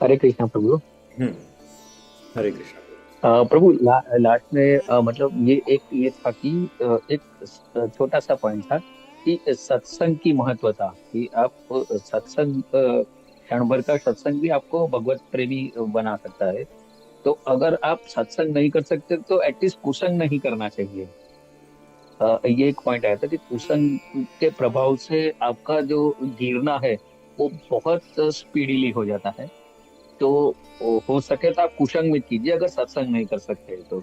हरे कृष्णा प्रभु। हम्म। हरे कृष्णा। प्रभु last में मतलब ये था कि एक छोटा सा पॉइंट था कि सत्संग की महत्वता कि आप सत्संग क्षण भर का सत्संग भी आपको भगवत प्रेमी बना सकता है। तो अगर आप सत्संग नहीं कर सकते तो एटलीस्ट कुसंग नहीं करना चाहिए। ये एक पॉइंट आया था कि कुसंग के प्रभाव से आपका जो गिरना है वो बहुत स्पीडीली हो जाता है। तो हो सके तो आप कुशंग में कीजिए अगर सत्संग नहीं कर सकते तो।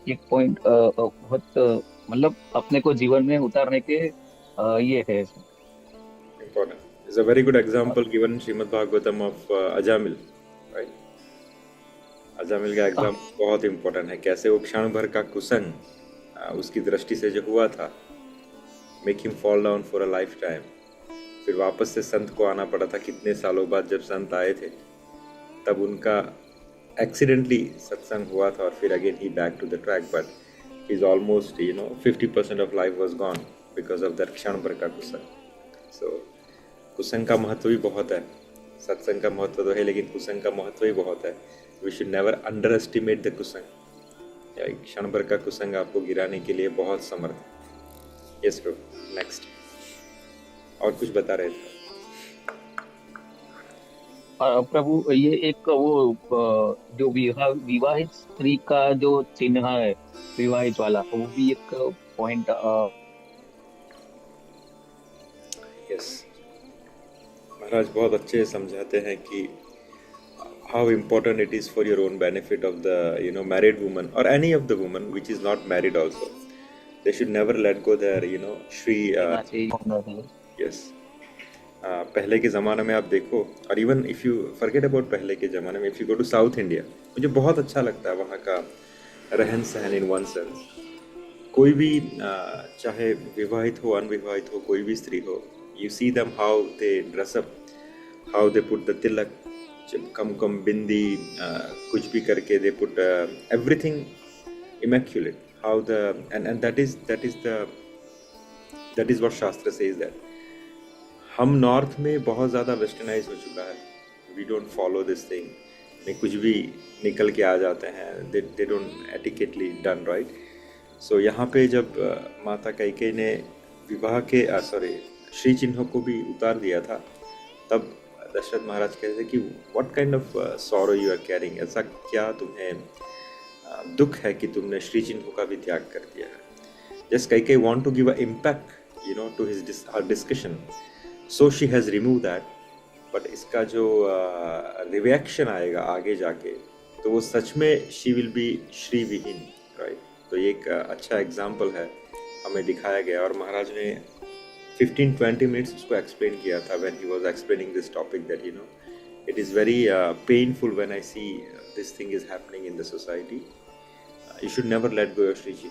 एक पॉइंट बहुत मतलब अपने को जीवन में उतारने के ये है इसमें। Important is a very good a, example given in Srimad Bhagavatam of Ajamil, right? Ajamil का अ, एग्जाम बहुत इंपॉर्टेंट है, कैसे वो क्षण भर का कुसंग उसकी दृष्टि से जो हुआ था, make him fall down for a life time. फिर वापस से संत को आना पड़ा था कितने सालों बाद, जब संत आए थे तब उनका एक्सीडेंटली सत्संग हुआ था और फिर अगेन ही back to the track, but is almost 50% of life was gone because of that क्षण भर का कुसंग। सो कुसंग का महत्व भी बहुत है। सत्संग का महत्व तो है लेकिन कुसंग का महत्व भी बहुत है। We should never underestimate the kusang. क्षण भर का कुसंग आपको गिराने के लिए बहुत समर्थ है। Yes bro, next. और कुछ बता रहे थे? प्रभु ये एक वो जो विवाहित स्त्री का जो चिन्ह है विवाहित वाला वो भी एक पॉइंट। यस, महाराज बहुत अच्छे से समझाते हैं कि how important it is for your own benefit of the married woman or any of the woman which is not married also. They should never let go their Shri. देना चाहिए। Yes. पहले के ज़माने में आप देखो, और even if you forget about पहले के ज़माने में, if you go to South India, मुझे बहुत अच्छा लगता है वहाँ का रहन सहन। इन वन सेंस कोई भी चाहे विवाहित हो अनविवाहित हो, कोई भी स्त्री हो, you see them how they dress up, how they put the tilak, kumkum bindi, कुछ भी करके they put everything immaculate. How the and that is what Shastra says, that हम नॉर्थ में बहुत ज़्यादा वेस्टर्नाइज हो चुका है। We don't follow this thing, में कुछ भी निकल के आ जाते हैं, they don't etiquettely done right. So यहाँ पे जब माता कैकेयी ने विवाह के सॉरी श्री चिन्ह को भी उतार दिया था, तब दशरथ महाराज कहते थे कि what kind of sorrow you are carrying, ऐसा क्या तुम्हें दुख है कि तुमने श्री चिन्ह का भी त्याग कर दिया है। Just Kaikeyi want to give a impact to his her discussion, so she has remove that. But इसका जो रिएक्शन आएगा आगे जाके, तो वो सच में शी विल बी श्री विहीन, राइट। तो ये एक अच्छा एग्जाम्पल है, हमें दिखाया गया। और महाराज ने 15-20 मिनट्स उसको एक्सप्लेन किया था when he was explaining this topic, that it is very painful when I see this thing is happening in the society. You should never let go your Shri ji.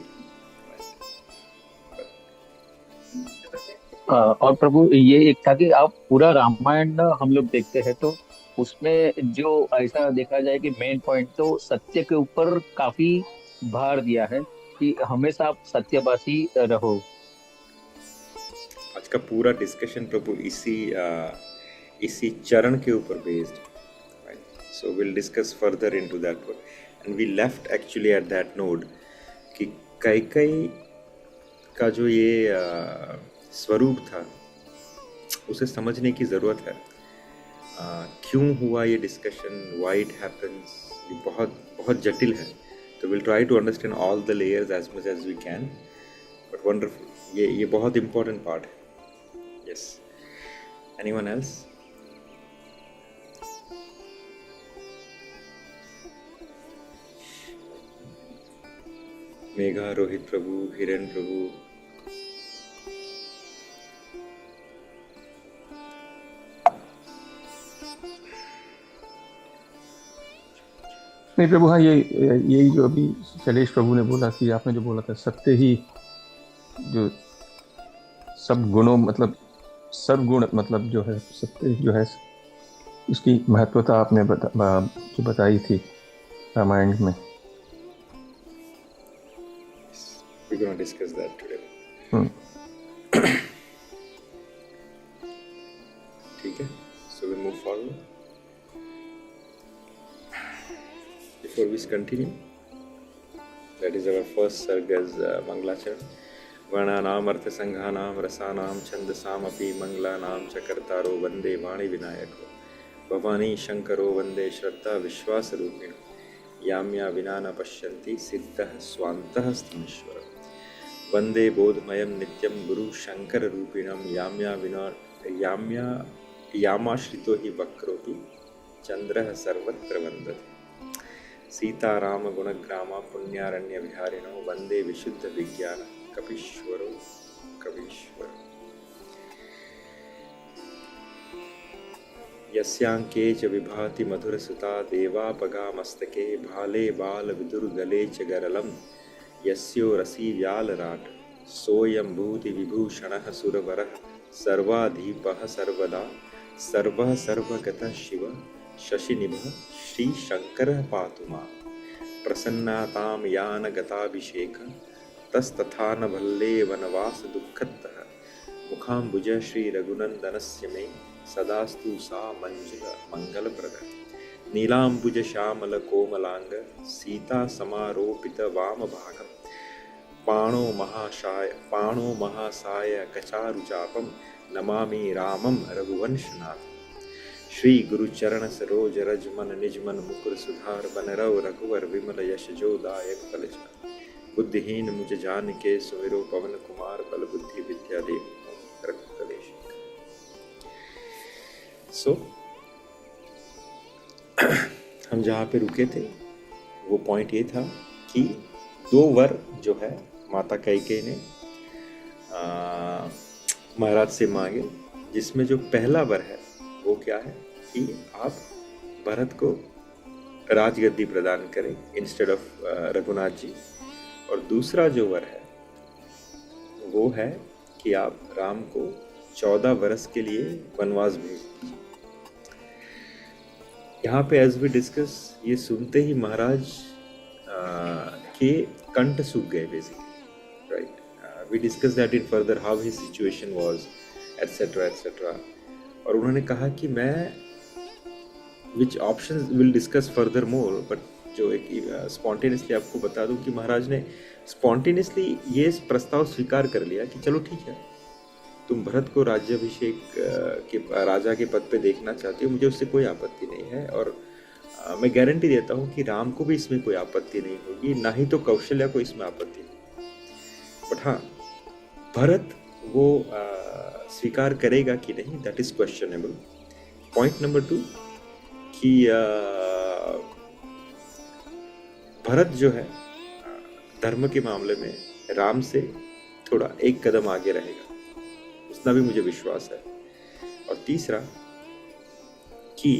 और प्रभु ये एक था कि आप पूरा रामायण हम लोग देखते हैं तो उसमें जो ऐसा देखा जाए कि मेन पॉइंट तो सत्य के ऊपर काफी भार दिया है कि हमेशा आप सत्यवादी रहो। आज का पूरा डिस्कशन प्रभु इसी चरण के ऊपर based, right? So we'll discuss further into that one. And we left actually at that node कि कैकेयी का जो ये स्वरूप था उसे समझने की ज़रूरत है। क्यों हुआ ये डिस्कशन, व्हाई इट हैपेंस, ये बहुत बहुत जटिल है। तो will try to understand all the layers as much as we can, but wonderful, ये बहुत इंपॉर्टेंट पार्ट है। Yes, anyone else? Megha, Rohit Prabhu, Hiren Prabhu. नहीं प्रभु, हाँ ये यही जो अभी शैलेश प्रभु ने बोला कि आपने जो बोला था सत्य ही जो सब गुणों मतलब सर्वगुण मतलब जो है सत्य जो है उसकी महत्वता आपने जो बताई थी रामायण में। We're going to discuss that today. हम्म। ठीक है, so we move forward. before we continue, that is our first sarg as Mangalacharan. वर्णानाम अर्थ संघानाम रसानाम छंदसामपि मंगलानाम च कर्तारो वंदे वाणी विनायको भवानी शंकरो वंदे श्रद्धा विश्वास रूपिणो याम्या विना न पश्यन्ति सिद्धः स्वान्तः स्तमीश्वर वंदे बोधमयं नित्यं गुरु शंकर रूपिणं याम्या विना यामाश्रितो हि वक्रोऽपि चंद्रः सर्वत्र वन्दते सीताराम गुणग्रामा पुण्यारण्य विहारिणो वंदे विशुद्ध विज्ञान कपीश्वरो कवीश्वर यस्यांके च विभाति मधुरसुता देवापगा मस्तके भाले बाल विदुर्गले च गरलं यस्यो रसी व्यालराट सोऽयं भूति विभूषणः सुरवरः सर्वाधीपः सर्वदा सर्वः सर्वगतः शिव शशिनिभः श्रीशंकरः पातु मां प्रसन्नातां यान गताभिषेक तस्तथा न भल्ले वनवास दुःखतः मुखाम्बुज श्री रघुनंदनस्य मे सदास्तु सा मंगलप्रद नीलाम्बुज श्यामल कोमलांग सीता समारोपित वामभागं पाणो महासाय कचारुचापं नमामि रामं रघुवंशनाथ श्री गुरुचरण सरोज रज मन निज मन मुकुर सुधार बनरव रघुवर विमल यश जोदायक फलच बुद्धिहीन मुझ जान के सुमिरो पवन कुमार बल बुद्धि विद्या दे रघुकलेश। सो हम जहाँ पे रुके थे वो पॉइंट ये था कि 2 वर जो है माता कैकेयी ने महाराज से मांगे, जिसमें जो पहला वर है वो क्या है कि आप भरत को राजगद्दी प्रदान करें इंस्टेड ऑफ रघुनाथ जी, और दूसरा जो वर है वो है कि आप राम को 14 वर्ष के लिए वनवास भेज दीजिए। यहाँ पे एज वी डिस्कस, ये सुनते ही महाराज के कंठ सूख गए basically, right. We discuss that in further how his situation was et cetera et cetera, और उन्होंने कहा कि मैं which options will discuss further more, but जो एक स्पॉन्टेनियसली आपको बता दूं कि महाराज ने स्पॉन्टेनियसली ये प्रस्ताव स्वीकार कर लिया कि चलो ठीक है, तुम भरत को राज्याभिषेक के राजा के पद पे देखना चाहते हो, मुझे उससे कोई आपत्ति नहीं है, और मैं गारंटी देता हूँ कि राम को भी इसमें कोई आपत्ति नहीं होगी, ना ही तो कौशल्या को इसमें आपत्ति नहीं। बट हाँ, भरत वो स्वीकार करेगा कि नहीं, that is questionable. Point number 2 कि भरत जो है धर्म के मामले में राम से थोड़ा एक कदम आगे रहेगा, उतना भी मुझे विश्वास है। और तीसरा कि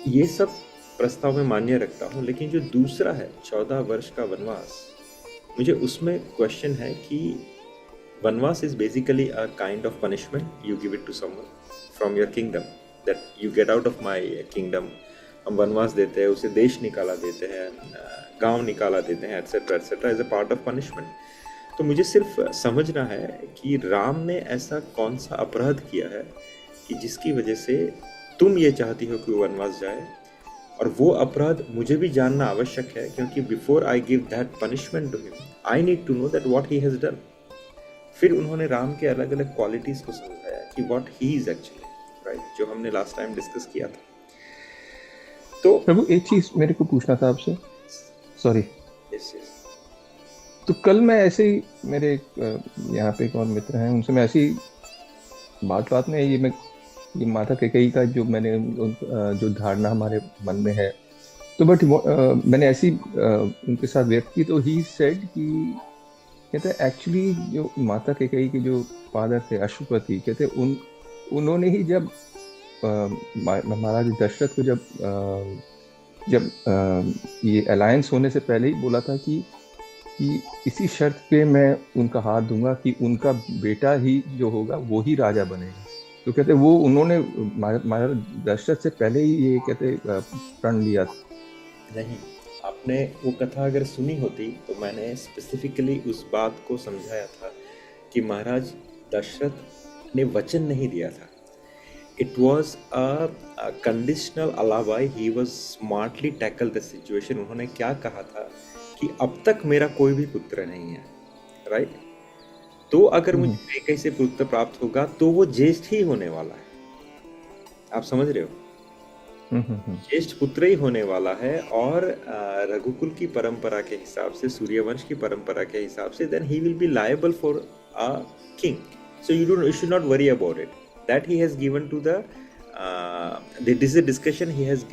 ये सब प्रस्ताव में मान्य रखता हूँ, लेकिन जो दूसरा है 14 वर्ष का वनवास, मुझे उसमें क्वेश्चन है कि वनवास is basically a kind of punishment you give it to someone from your kingdom, that you get out of my kingdom. हम वनवास देते हैं, उसे देश निकाला देते हैं, गांव निकाला देते हैं, etcetera etcetera, as a part of punishment. तो मुझे सिर्फ समझना है कि राम ने ऐसा कौन सा अपराध किया है कि जिसकी वजह से तुम ये चाहती हो कि वो वनवास जाए, और वो अपराध मुझे भी जानना आवश्यक है, क्योंकि before I give that punishment to him I need to know that what he has done. फिर उन्होंने राम के अलग अलग क्वालिटीज को समझाया कि what he is actually, right, जो हमने लास्ट टाइम डिस्कस किया था। तो प्रभु एक चीज मेरे को पूछना था आपसे, सॉरी। Yes yes. तो कल मैं ऐसे ही, मेरे यहाँ पे एक और मित्र हैं, उनसे मैं ऐसी बात में ये माता कैकेयी का जो मैंने जो धारणा हमारे मन में है, तो बट मैंने ऐसी उनके साथ व्यक्त की, तो ही सेड कि कहते हैं एक्चुअली जो माता कैकेयी के जो फादर थे अश्वपति, कहते उन्होंने ही जब महाराज दशरथ को जब ये अलायंस होने से पहले ही बोला था कि इसी शर्त पे मैं उनका हाथ दूंगा कि उनका बेटा ही जो होगा वो ही राजा बनेगा। तो कहते वो उन्होंने महाराज दशरथ से पहले ही ये कहते प्रण लिया था। नहीं, आपने वो कथा अगर सुनी होती तो मैंने स्पेसिफिकली उस बात को समझाया था कि महाराज दशरथ ने वचन नहीं दिया था it was a conditional alibi. He was smartly tackled the situation. उन्होंने क्या कहा था कि अब तक मेरा कोई भी पुत्र नहीं है, राइट? तो अगर मुझे कैकेयी से पुत्र प्राप्त होगा तो वो ज्येष्ठ ही होने वाला है। आप समझ रहे हो? ज्येष्ठ पुत्र ही होने वाला है, और रघुकुल की परंपरा के हिसाब से, सूर्यवंश की परंपरा के हिसाब से, then he will be liable for a king. So you should not worry about it. That he has given to the this is a discussion he has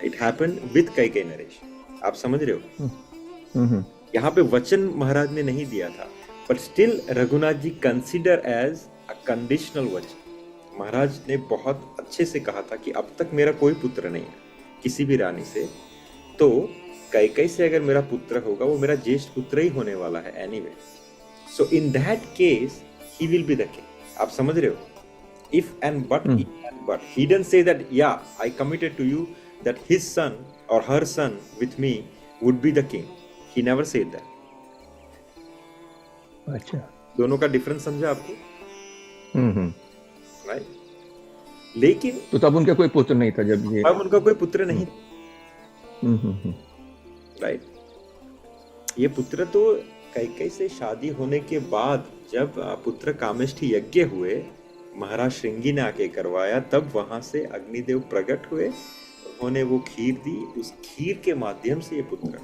it happened with Kaikeyi Naresh. आप समझ रहे हो? यहाँ पे वचन महाराज ने नहीं दिया था, but still Raghunath ji consider as a conditional वचन। महाराज ने बहुत अच्छे से कहा था कि अब तक मेरा कोई पुत्र नहीं है किसी भी रानी से, तो कैकेयी से अगर मेरा पुत्र होगा वो मेरा ज्येष्ठ पुत्र ही होने वाला है anyway. So in that case he will be the king. आप समझ रहे हो? If and but he didn't say that या I committed to you that his son और her son with me would be the king. He never said that. अच्छा, दोनों का difference समझा आपको? राइट। लेकिन तो तब उनका कोई पुत्र नहीं था जब ये, अब उनका कोई पुत्र नहीं, राइट। ये पुत्र तो कैकेयी से शादी होने के बाद जब पुत्र कामेष्ठी यज्ञ हुए, महाराज श्रृंगी ने आके करवाया, तब वहां से अग्निदेव प्रकट हुए, उन्होंने वो खीर दी, उस खीर के माध्यम से ये पुत्र,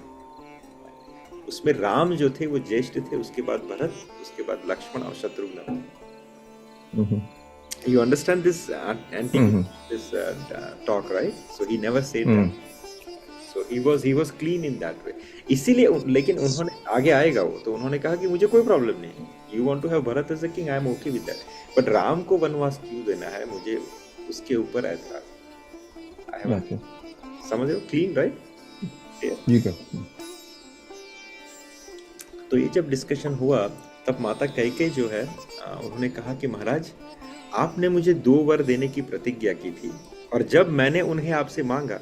उसमें राम जो थे वो ज्येष्ठ थे, उसके बाद भरत, उसके बाद लक्ष्मण और Shatrughan. You understand this this talk, right? So he never said that. So he was clean in that way. इसीलिए लेकिन उन्होंने आगे आएगा वो, तो उन्होंने कहा कि मुझे कोई प्रॉब्लम नहीं, You want to have Bharat as a king, I am okay with that. But Ram को वनवास क्यों देना है, मुझे उसके ऊपर ऐतराज। समझ रहे हो? Clean, right? जी क्या? तो ये जब डिस्कशन हुआ तब माता कैकेयी जो है उन्होंने कहा कि महाराज आपने मुझे 2 वर देने की प्रतिज्ञा की थी, और जब मैंने उन्हें आपसे मांगा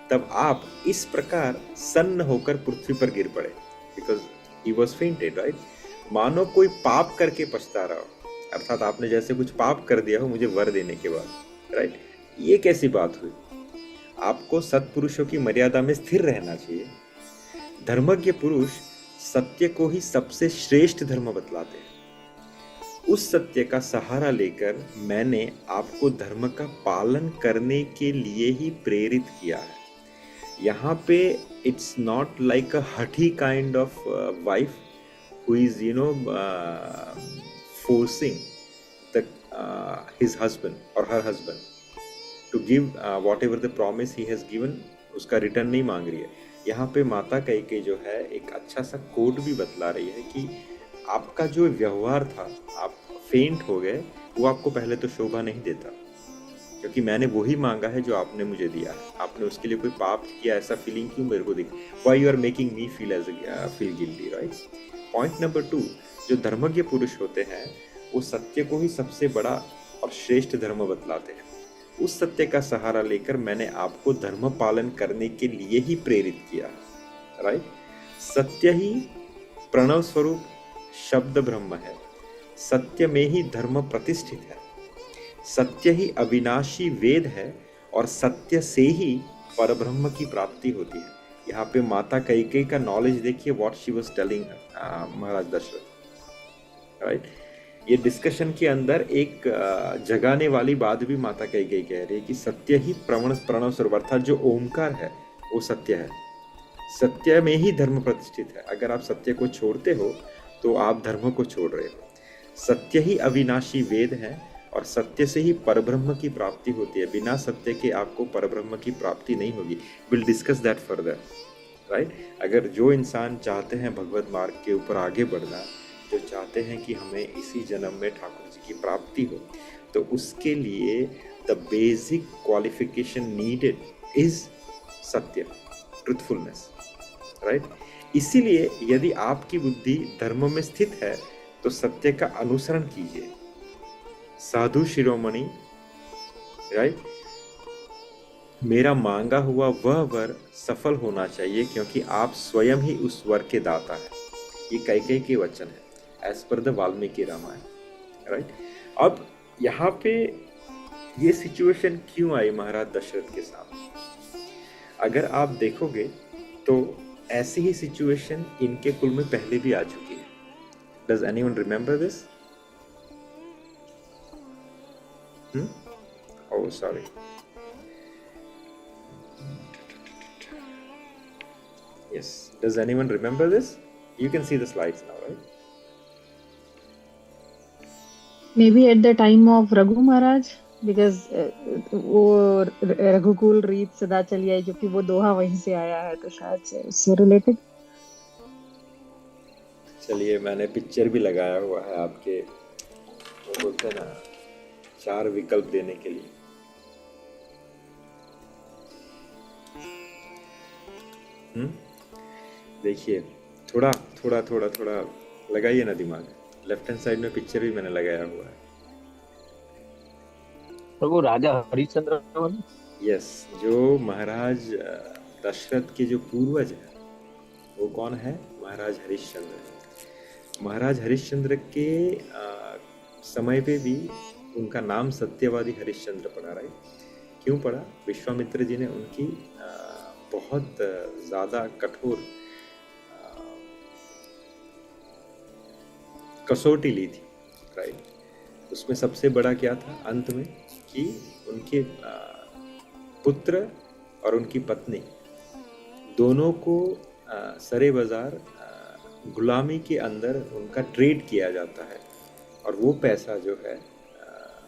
तब आप इस प्रकार सन्न होकर पृथ्वी पर गिर पड़े, because he was fainted, right? मानो कोई पाप करके पछता रहा हो, अर्थात आपने जैसे कुछ पाप कर दिया हो मुझे वर देने के बाद, राइट? ये कैसी बात हुई? आपको सत्पुरुषों की मर्यादा में स्थिर रहना चाहिए। धर्मज्ञ पुरुष सत्य को ही सबसे श्रेष्ठ धर्म बतलाते हैं। उस सत्य का सहारा लेकर मैंने आपको धर्म का पालन करने के लिए ही प्रेरित किया है। यहाँ पे इट्स नॉट लाइक अ हठी kind of wife who is forcing his husband or her husband to give whatever the promise he has given, उसका रिटर्न नहीं मांग रही है। यहाँ पे माता कैकेयी जो है एक अच्छा सा कोड भी बतला रही है कि आपका जो व्यवहार था, आप फेंट हो गए, वो आपको पहले तो शोभा नहीं देता, क्योंकि मैंने वही मांगा है जो आपने मुझे दिया है। आपने उसके लिए कोई पाप किया, ऐसा फीलिंग क्यों मेरे को दिख? Why you are making me feel guilty, right? Point number 2, जो धर्मज्ञ पुरुष होते हैं वो सत्य को ही सबसे बड़ा और श्रेष्ठ धर्म बतलाते हैं। उस सत्य का सहारा लेकर मैंने आपको धर्म पालन करने के लिए ही प्रेरित किया, राइट? सत्य ही प्रणव स्वरूप शब्द ब्रह्म है, सत्य में ही धर्म प्रतिष्ठित है, सत्य ही अविनाशी वेद है, और सत्य से ही परब्रह्म की प्राप्ति होती है। यहाँ पे माता कैकेयी का नॉलेज देखिए, what she was telling Maharaj Dashrath, right? ये डिस्कशन के अंदर एक जगाने वाली बात भी माता कैकेयी कह रही है कि सत्य ही प्रणव स्वरूप, अर्थात जो ओमकार है वो सत्य है, सत्य में ही धर्म प्रतिष्ठित है। अगर आप सत्य को छोड़ते हो तो आप धर्म को छोड़ रहे हो। सत्य ही अविनाशी वेद है, और सत्य से ही परब्रह्म की प्राप्ति होती है। बिना सत्य के आपको परब्रह्म की प्राप्ति नहीं होगी। Will discuss that further, right? अगर जो इंसान चाहते हैं भगवत मार्ग के ऊपर आगे बढ़ना, जो चाहते हैं कि हमें इसी जन्म में ठाकुर जी की प्राप्ति हो, तो उसके लिए the basic qualification needed is सत्य, ट्रुथफुलनेस, राइट? इसीलिए यदि आपकी बुद्धि धर्म में स्थित है तो सत्य का अनुसरण कीजिए। साधु शिरोमणि, राइट? मेरा मांगा हुआ वह वर सफल होना चाहिए, क्योंकि आप स्वयं ही उस वर के दाता हैं। ये कैकेयी के वचन है as per the Valmiki Ramayan, right? अब यहाँ पे ये सिचुएशन क्यों आई महाराज दशरथ के सामने? अगर आप देखोगे तो ऐसी ही सिचुएशन इनके कुल में पहले भी आ चुकी है. Does anyone remember this? Oh sorry. Yes. Does anyone remember this? You can see the slides now, right? Maybe at the time of Raghu Maharaj, because वो रघुकुल रीत सदा चली आई, क्योंकि वो दोहा वहीं से आया है, तो शायद से उससे रिलेटेड. चलिए, मैंने पिक्चर भी लगाया हुआ है आपके, वो बोलते हैं ना, 4 विकल्प देने के लिए. देखिए, थोड़ा लगाइए ना दिमाग. लेफ्ट हैंड साइड में पिक्चर भी मैंने लगाया हुआ है. तो वो राजा हरिश्चंद्र वाला? यस, जो महाराज दशरथ के जो पूर्वज हैं वो कौन है? महाराज हरिश्चंद्र. महाराज हरिश्चंद्र के समय पे भी उनका नाम सत्यवादी हरिश्चंद्र पड़ा. राइट? क्यों पड़ा? विश्वामित्र जी ने उनकी बहुत ज़्यादा कठोर कसौटी ली थी. राइट? उसमें सबसे बड़ा क्या था अंत में, कि उनके पुत्र और उनकी पत्नी दोनों को सरे बाजार गुलामी के अंदर उनका ट्रेड किया जाता है, और वो पैसा जो है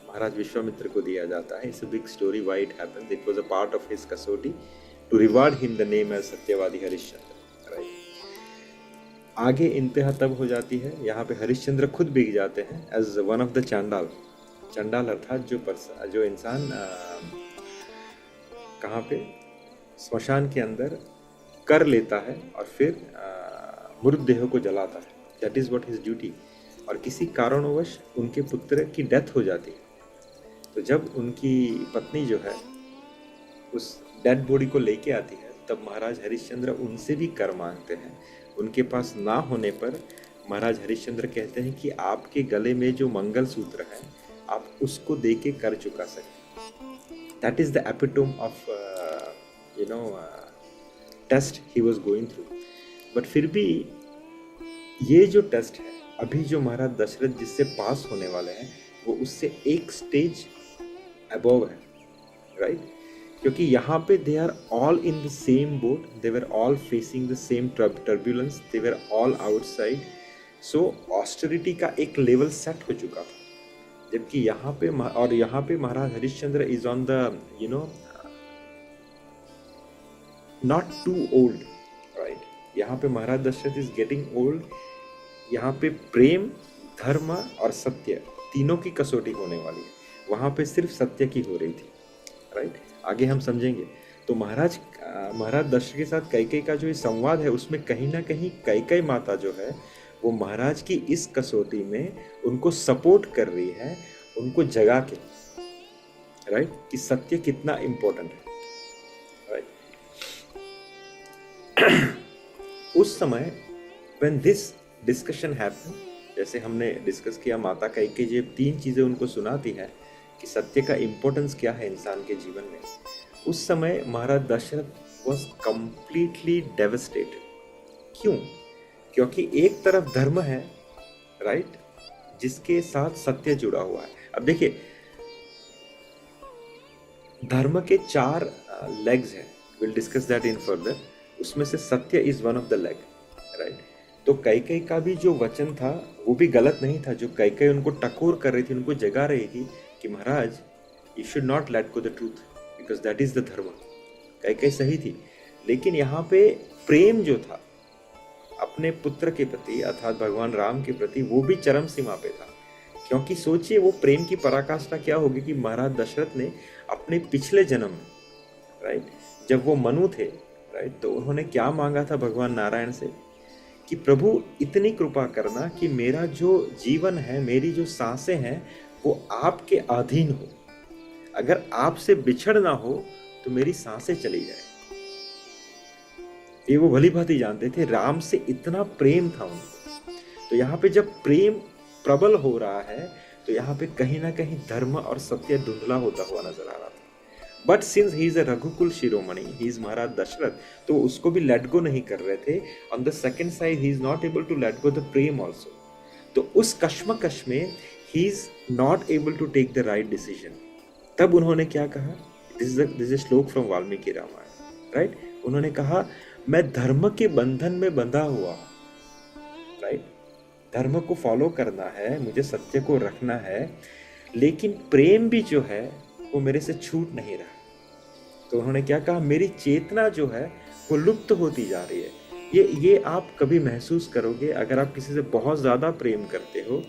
महाराज विश्वामित्र को दिया जाता है. It's a big story why it happened. It was a part of his kasauti to reward him the name as Satyavadi Harishchandra. Right? आगे इंतहा तब हो जाती है, यहाँ पे हरिश्चंद्र खुद बिक जाते हैं एज वन ऑफ द चांडाल. चांडाल अर्थात जो इंसान कहाँ पे, स्मशान के अंदर कर लेता है और फिर मृतदेह को जलाता है. That is what his duty. और किसी कारणवश उनके पुत्र की डेथ हो जाती है, तो जब उनकी पत्नी जो है उस डेड बॉडी को लेके आती है, तब महाराज हरिश्चंद्र उनसे भी कर मांगते हैं. उनके पास ना होने पर महाराज हरिश्चंद्र कहते हैं कि आपके गले में जो मंगलसूत्र है आप उसको दे के कर चुका सकते. That is the epitome of test he was going through. But फिर भी ये जो टेस्ट है अभी जो महाराज दशरथ जिससे पास होने वाले हैं, वो उससे एक स्टेज अबव है. राइट? क्योंकि यहाँ पे they are all in the same boat, they were all facing the same turbulence, they were all outside. So austerity का एक लेवल सेट हो चुका था. जबकि यहाँ पे Maharaj Harishchandra is on the not too old. Right? यहाँ पे Maharaj Dasharath is getting old. यहाँ पे प्रेम, धर्म और सत्य तीनों की कसौटी होने वाली है. वहाँ पे सिर्फ सत्य की हो रही थी. राइट? आगे हम समझेंगे. तो महाराज दशरथ के साथ कैकेयी का जो ये संवाद है, उसमें कहीं ना कहीं कैकेयी माता जो है वो महाराज की इस कसौटी में उनको सपोर्ट कर रही है, उनको जगा के. राइट? कि सत्य कितना इम्पोर्टेंट है. राइट? उस समय when this discussion happened, जैसे हमने डिस्कस किया, माता कैकेयी जब 3 चीज़ें उनको सुनाती है कि सत्य का इम्पोर्टेंस क्या है इंसान के जीवन में, उस समय महाराज दशरथ वॉज कंप्लीटली डेवस्टेटेड. क्यों? क्योंकि एक तरफ धर्म है, राइट, जिसके साथ सत्य जुड़ा हुआ है. अब देखिए, धर्म के 4 लेग्स हैं. Will discuss that in further. उसमें से सत्य is one of the leg. Right? तो कैकेयी का भी जो वचन था वो भी गलत नहीं था. जो कैकेयी उनको टकोर कर रही थी, उनको जगा रही थी कि Maharaj you should not let go the truth because that is the dharma. Kaikeyi सही थी. लेकिन यहाँ पे प्रेम जो था अपने पुत्र के प्रति अर्थात भगवान राम के प्रति, वो भी चरम सीमा पे था. क्योंकि सोचिए वो प्रेम की पराकाष्ठा क्या होगी कि महाराज दशरथ ने अपने पिछले जन्म में, राइट, जब वो मनु थे, राइट, तो उन्होंने क्या मांगा था भगवान नारायण से कि प्रभु इतनी कृपा करना कि मेरा जो जीवन है, मेरी जो सांसें हैं, वो आपके अधीन हो. अगर आपसे बिछड़ ना हो तो मेरी सांसें चली जाए. ये वो भली भांति जानते थे. राम से इतना प्रेम था उनको. तो यहाँ पे जब प्रेम प्रबल हो रहा है तो यहाँ पे कहीं ना कहीं धर्म और सत्य धुंधला होता हुआ नजर आ रहा था। But since he is a Raghukul shiromani, he is Maharaj Dasharath, तो उसको भी लेट गो नहीं कर रहे थे। On the second side he is not able to let go the prem also. तो उस कश्मकश में he is not able to take the right decision. तब उन्होंने क्या कहा, this is shlok from Valmiki Ramayan, right. उन्होंने कहा मैं धर्म के बंधन में बंधा हुआ हूं, राइट। धर्म को फॉलो करना है, मुझे सत्य को रखना है, लेकिन प्रेम भी जो है वो मेरे से छूट नहीं रहा। तो उन्होंने क्या कहा, मेरी चेतना जो है वो लुप्त होती जा रही है। ये आप कभी महसूस करोगे अगर आप किसी से बहुत ज़्यादा प्रेम करते हो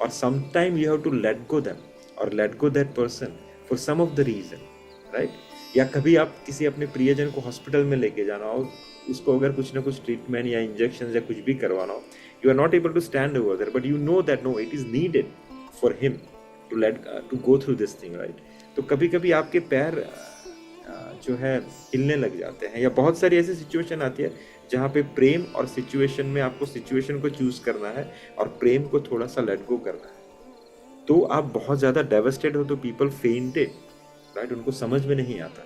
और sometime you have to let go them और let go that person for some of the reason, right. या कभी आप किसी अपने प्रियजन को हॉस्पिटल में लेके जाना हो, उसको अगर कुछ ना कुछ ट्रीटमेंट या इंजेक्शन या कुछ भी करवाना हो, you are not able to stand over there, but you know that no it is needed for him to go through this thing, right. तो कभी कभी आपके पैर जो है हिलने लग जाते हैं, या बहुत सारी ऐसी सिचुएशन आती है जहाँ पे प्रेम और सिचुएशन में आपको सिचुएशन को चूज करना है और प्रेम को थोड़ा सा लेट गो करना है। तो आप बहुत ज़्यादा डेवस्टेड हो तो पीपल फेंटेड, राइट। उनको समझ में नहीं आता।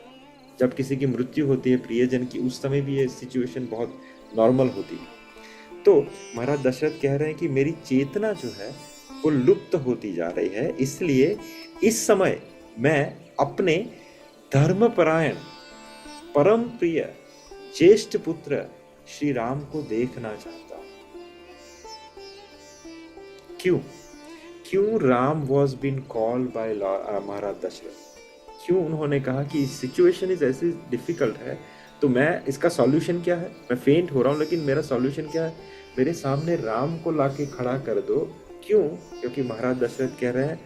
जब किसी की मृत्यु होती है प्रियजन की, उस समय भी ये सिचुएशन बहुत नॉर्मल होती है। तो महाराज दशरथ कह रहे हैं कि मेरी चेतना जो है वो लुप्त होती जा रही है, इसलिए इस समय मैं अपने धर्मपरायण परम प्रिय ज्येष्ठ पुत्र श्री राम को देखना चाहता हूं। क्यों Ram was been called by Maharaj Dasharath? क्यों उन्होंने कहा कि सिचुएशन इज ऐसी डिफिकल्ट है, तो मैं इसका सॉल्यूशन क्या है? मैं फेंट हो रहा हूं, लेकिन मेरा सॉल्यूशन क्या है? मेरे सामने राम को लाके खड़ा कर दो। क्यों? क्योंकि महाराज दशरथ कह रहे हैं,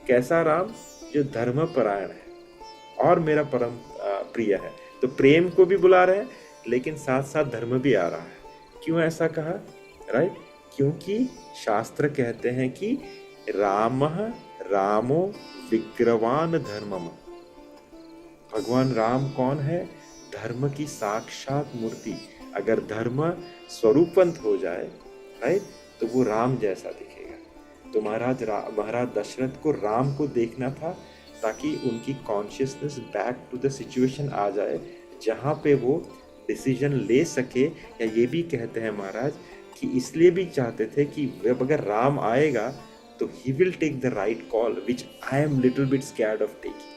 कैसा राम? जो धर्मपरायण है और मेरा परम प्रिय है। तो प्रेम को भी बुला रहे हैं, लेकिन साथ साथ धर्म भी आ रहा है। क्यों ऐसा कहा, राइट? क्योंकि शास्त्र कहते हैं कि रामो विग्रवान धर्मम। भगवान राम कौन है? धर्म की साक्षात मूर्ति। अगर धर्म स्वरूपवंत हो जाए, राइट, तो वो राम जैसा दिखेगा। तो महाराज दशरथ को राम को देखना था, ताकि उनकी consciousness back to the situation आ जाए जहाँ पे वो डिसीजन ले सके। या ये भी कहते हैं महाराज कि इसलिए भी चाहते थे कि जब अगर राम आएगा तो he will take the right call, which I am little bit scared of taking,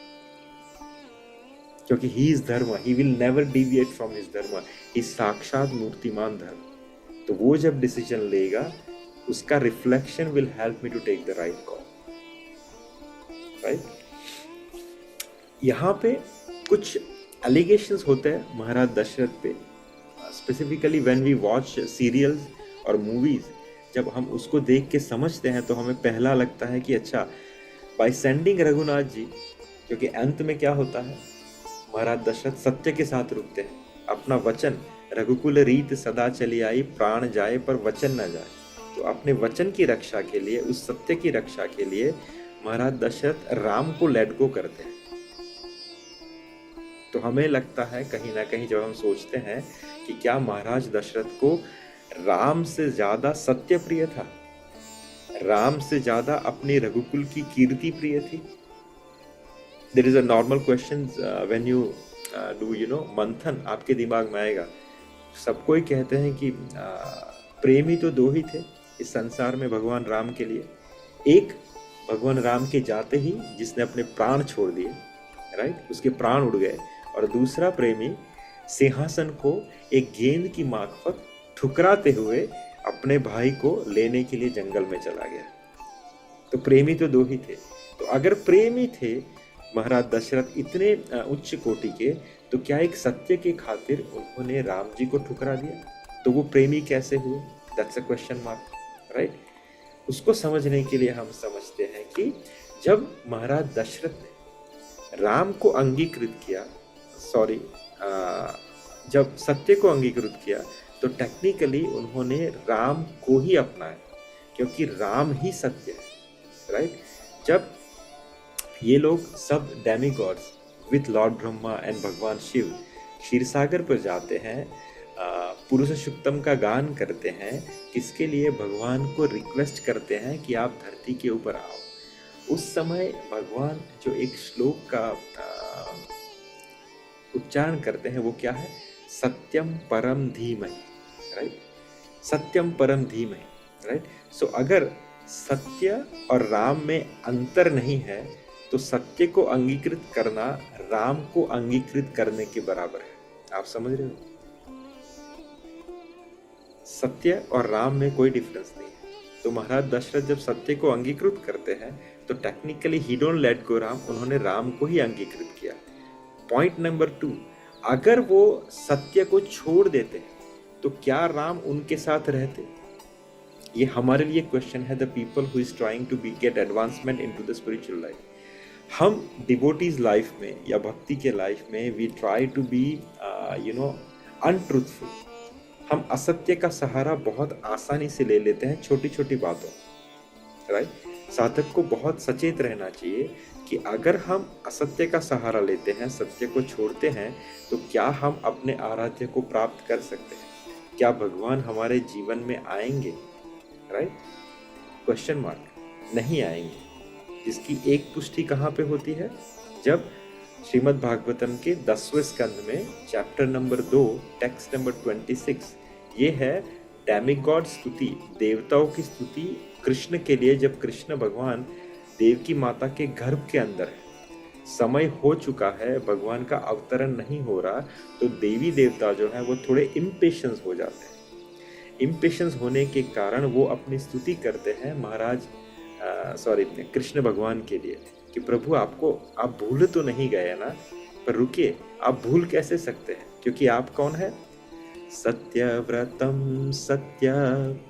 क्योंकि he is dharma, he will never deviate from his dharma, he साक्षात मूर्तिमान धर्म। तो वो जब डिसीजन लेगा, उसका reflection will help me to take the right call, right. यहाँ पे कुछ एलिगेशंस होते हैं महाराज दशरथ पे, specifically when we watch serials और मूवीज। जब हम उसको देख के समझते हैं तो हमें पहला लगता है कि अच्छा, बाय सेंडिंग रघुनाथ जी, क्योंकि अंत में क्या होता है, महाराज दशरथ सत्य के साथ रुकते हैं। अपना वचन, रघुकुल रीत सदा चली आई, प्राण जाए पर वचन न जाए। तो अपने वचन की रक्षा के लिए, उस सत्य की रक्षा के लिए महाराज दशरथ राम को लेट गो करते हैं। तो हमें लगता है कहीं ना कहीं, जब हम सोचते हैं कि क्या महाराज दशरथ को राम से ज्यादा सत्य प्रिय था, राम से ज्यादा अपनी रघुकुल की कीर्ति प्रिय थी? There is a normal question when you do मंथन, आपके दिमाग में आएगा। सब कोई कहते हैं कि प्रेमी तो दो ही थे इस संसार में भगवान राम के लिए। एक भगवान राम के जाते ही जिसने अपने प्राण छोड़ दिए, राइट, उसके प्राण उड़ गए। और दूसरा प्रेमी सिंहासन को एक गेंद की मार्फत ठुकराते हुए अपने भाई को लेने के लिए जंगल में चला गया। तो प्रेमी तो दो ही थे। तो अगर प्रेमी थे महाराज दशरथ इतने उच्च कोटि के, तो क्या एक सत्य के खातिर उन्होंने राम जी को ठुकरा दिया? तो वो प्रेमी कैसे हुए? That's a question mark, right. उसको समझने के लिए हम समझते हैं कि जब महाराज दशरथ ने राम को अंगीकृत किया, जब सत्य को अंगीकृत किया, तो टेक्निकली उन्होंने राम को ही अपनाया, क्योंकि राम ही सत्य है, राइट। जब ये लोग सब demigods with Lord Brahma and भगवान शिव क्षीरसागर पर जाते हैं, पुरुषोत्तम का गान करते हैं, किसके लिए? भगवान को रिक्वेस्ट करते हैं कि आप धरती के ऊपर आओ। उस समय भगवान जो एक श्लोक का उच्चारण करते हैं वो क्या है, सत्यम परम धीमहि, राइट, सत्यम परम धीमहि, राइट। सो अगर सत्य और राम में अंतर नहीं है तो सत्य को अंगीकृत करना राम को अंगीकृत करने के बराबर है। आप समझ रहे हो, सत्य और राम में कोई डिफरेंस नहीं है। तो महाराज दशरथ जब सत्य को अंगीकृत करते हैं तो technically he don't let go Ram, उन्होंने राम को ही अंगीकृत किया। पॉइंट नंबर 2, अगर वो सत्य को छोड़ देते तो क्या राम उनके साथ रहते? ये हमारे लिए क्वेश्चन है, the people who is trying to be get advancement into the spiritual life. हम डिवोटीज लाइफ में या भक्ति के लाइफ में we try to be untruthful. हम असत्य का सहारा बहुत आसानी से ले लेते हैं छोटी छोटी बातों, राइट। साधक को बहुत सचेत रहना चाहिए कि अगर हम असत्य का सहारा लेते हैं, सत्य को छोड़ते हैं, तो क्या हम अपने आराध्य को प्राप्त कर सकते हैं? क्या भगवान हमारे जीवन में आएंगे, राइट? क्वेश्चन मार्क, नहीं आएंगे। इसकी एक पुष्टि कहाँ पे होती है? जब श्रीमद् भागवतम के 10वें स्कंद में चैप्टर नंबर 2 टेक्स्ट नंबर 26, ये है डेमिगॉड स्तुति, देवताओं की स्तुति कृष्ण के लिए। जब कृष्ण भगवान देवकी माता के गर्भ के अंदर है, समय हो चुका है, भगवान का अवतरण नहीं हो रहा, तो देवी देवता जो है वो थोड़े इम्पेशंस हो जाते हैं। इम्पेशंस होने के कारण वो अपनी स्तुति करते हैं महाराज कृष्ण भगवान के लिए कि प्रभु आप भूल तो नहीं गए ना, पर रुकिए, आप भूल कैसे सकते हैं, क्योंकि आप कौन है? सत्यव्रतम सत्य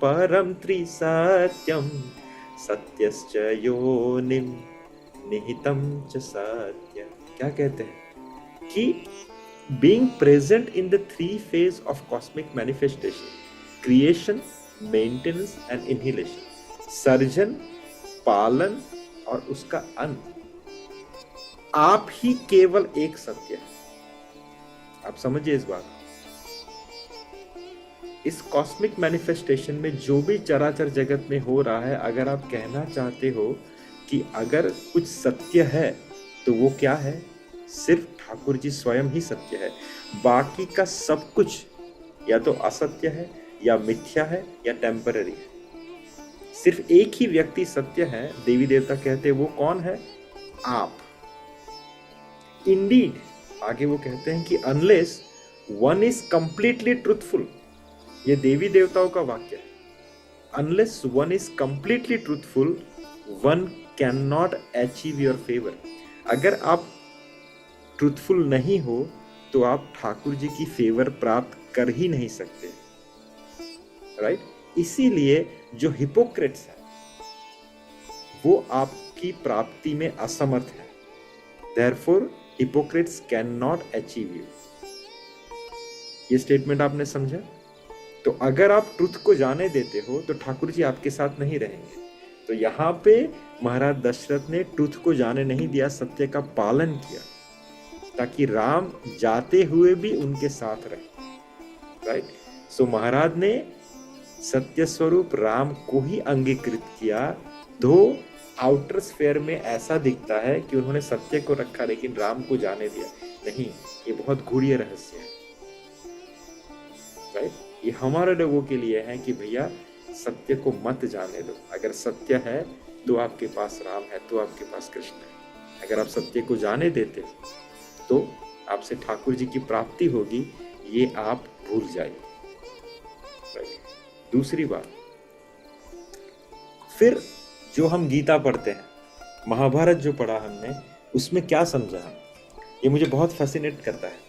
परम त्रिसत्यम सत्यश्च योनिम निहितम च सत्य। क्या कहते हैं कि being present in the 3 phase of cosmic manifestation, creation, maintenance and annihilation, सर्जन, पालन और उसका अंत, आप ही केवल एक सत्य है। आप समझिए इस बात। इस कॉस्मिक मैनिफेस्टेशन में जो भी चराचर जगत में हो रहा है, अगर आप कहना चाहते हो कि अगर कुछ सत्य है तो वो क्या है? सिर्फ ठाकुर जी स्वयं ही सत्य है। बाकी का सब कुछ या तो असत्य है या मिथ्या है या टेम्पररी है। सिर्फ एक ही व्यक्ति सत्य है, देवी देवता कहते हैं, वो कौन है? आप। इंडीड, आगे वो कहते हैं कि unless one is completely truthful, ये देवी देवताओं का वाक्य है, unless one is completely truthful one can not achieve your favour. अगर आप ट्रूथफुल नहीं हो तो आप ठाकुर जी की फेवर प्राप्त कर ही नहीं सकते, राइट? इसीलिए जो हिपोक्रेट्स है वो आपकी प्राप्ति में असमर्थ है। Therefore Hippocrates can not achieve you. ये स्टेटमेंट आपने समझा? तो अगर आप ट्रुथ को जाने देते हो तो ठाकुर जी आपके साथ नहीं रहेंगे। तो यहाँ पे महाराज दशरथ ने ट्रुथ को जाने नहीं दिया, सत्य का पालन किया, ताकि राम जाते हुए भी उनके साथ रहे, राइट? सो महाराज ने सत्य स्वरूप राम को ही अंगीकृत किया। दो आउटर स्फेयर में ऐसा दिखता है कि उन्होंने सत्य को रखा लेकिन राम को जाने दिया नहीं। ये बहुत गूढ़ रहस्य है, राइट? ये हमारे लोगों के लिए है कि भैया सत्य को मत जाने दो। अगर सत्य है तो आपके पास राम है, तो आपके पास कृष्ण है। अगर आप सत्य को जाने देते हो तो आपसे ठाकुर जी की प्राप्ति होगी, ये आप भूल जाइए, राइट? दूसरी बात, फिर जो हम गीता पढ़ते हैं, महाभारत जो पढ़ा हमने, उसमें क्या समझा हम? ये मुझे बहुत फैसिनेट करता है।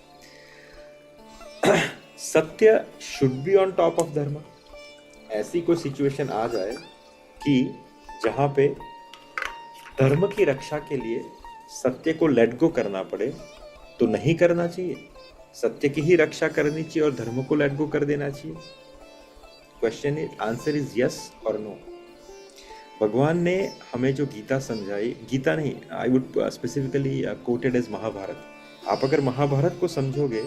सत्य should be on top of धर्म। ऐसी कोई सिचुएशन आ जाए कि जहां पे धर्म की रक्षा के लिए सत्य को लेट गो करना पड़े तो नहीं करना चाहिए। सत्य की ही रक्षा करनी चाहिए और धर्म को लेट गो कर देना चाहिए। Question is, answer is yes और नो। भगवान ने हमें जो गीता समझाई, गीता नहीं, I would specifically quoted as Mahabharat. आप अगर महाभारत को समझोगे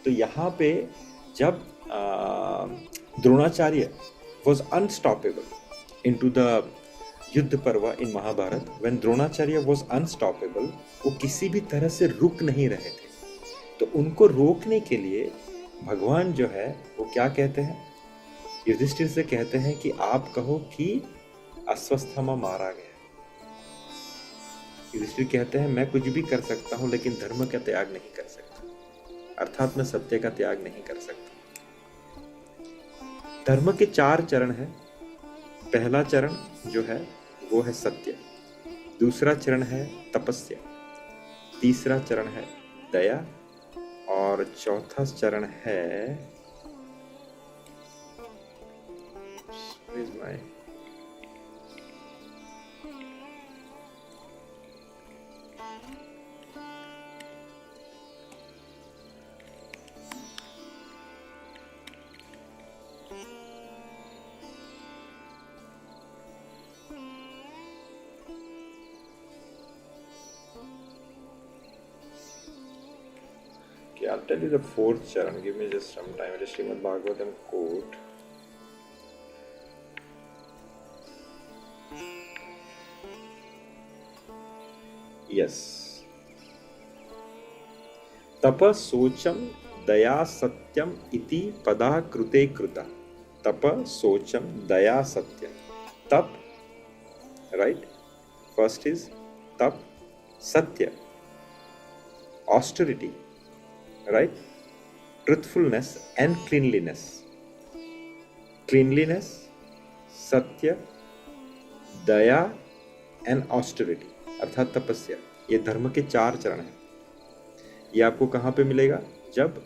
तो यहाँ पे जब Dronacharya was unstoppable into the Yuddha Parva in Mahabharat, when Dronacharya was unstoppable, वो किसी भी तरह से रुक नहीं रहे थे। तो उनको रोकने के लिए भगवान जो है वो क्या कहते हैं, युधिष्ठिर से कहते हैं कि आप कहो कि अश्वत्थामा मारा गया। युधिष्ठिर कहते हैं मैं कुछ भी कर सकता हूं लेकिन धर्म का त्याग नहीं कर सकता, अर्थात मैं सत्य का त्याग नहीं कर सकता। धर्म के 4 चरण हैं। पहला चरण जो है वो है सत्य, दूसरा चरण है तपस्या, तीसरा चरण है दया, और चौथा चरण है I'll tell you the 4th charan. Give me just some time. It is Srimad Bhagavatam quote. Yes. Tapa socham daya satyam iti pada krute kruta. Tapa socham daya satyam. Tap, right? First is tap, satya, austerity, right? Truthfulness and cleanliness. Cleanliness, satya, Daya and austerity अर्थात तपस्या, ये धर्म के 4 चरण हैं। ये आपको कहाँ पे मिलेगा? जब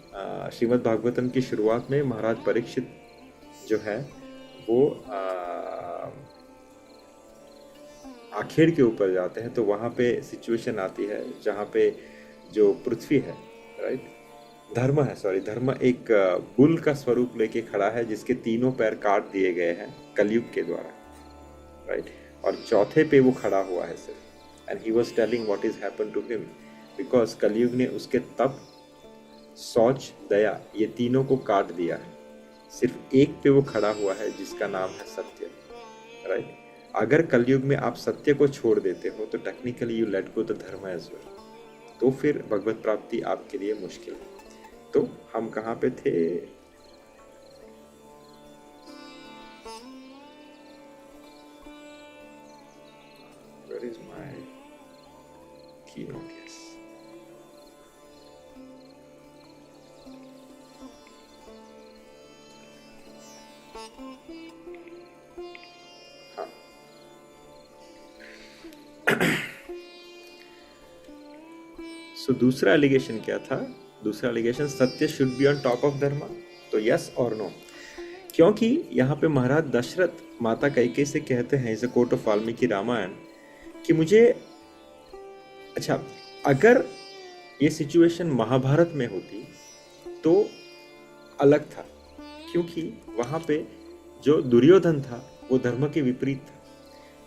श्रीमद् भागवतम की शुरुआत में महाराज परीक्षित जो है वो आखेड़ के ऊपर जाते हैं, तो वहाँ पे सिचुएशन आती है जहाँ पे जो पृथ्वी है, राइट, धर्म एक बुल का स्वरूप लेके खड़ा है जिसके तीनों पैर काट दिए गए हैं कलयुग के द्वारा, राइट, और चौथे पे वो खड़ा हुआ है सिर्फ। And he was telling what is happen to him because Kalyug ने उसके तप, शौच, दया ये तीनों को काट दिया है। सिर्फ एक पे वो खड़ा हुआ है जिसका नाम है सत्य, राइट। अगर कलयुग में आप सत्य को छोड़ देते हो तो technically you let go the धर्म एज वेल, तो फिर भगवत प्राप्ति आपके लिए मुश्किल है। तो हम कहाँ पे थे? Where is my keynote? Yes. हाँ। So दूसरा एलिगेशन क्या था? दूसरा एलिगेशन सत्य should be on top of धर्म। तो यस और नो, क्योंकि यहाँ पे महाराज दशरथ माता कैकेयी से कहते हैं, इस कोट ऑफ वाल्मीकि रामायण, कि मुझे, अच्छा, अगर ये सिचुएशन महाभारत में होती तो अलग था, क्योंकि वहाँ पे जो दुर्योधन था वो धर्म के विपरीत था,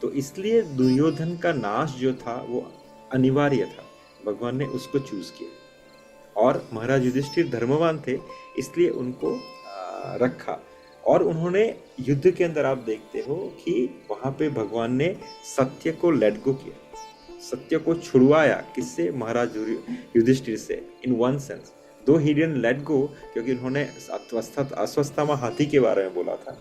तो इसलिए दुर्योधन का नाश जो था वो अनिवार्य था, भगवान ने उसको चूज किया। और महाराज युधिष्ठिर धर्मवान थे इसलिए उनको रखा, और उन्होंने युद्ध के अंदर आप देखते हो कि वहां पे भगवान ने सत्य को लेट गो किया, सत्य को छुड़वाया। किससे? महाराज युधिष्ठिर से, इन वन सेंस, दो ही डिडंट लेट गो, क्योंकि उन्होंने अश्वत्थामा हाथी के बारे में बोला था,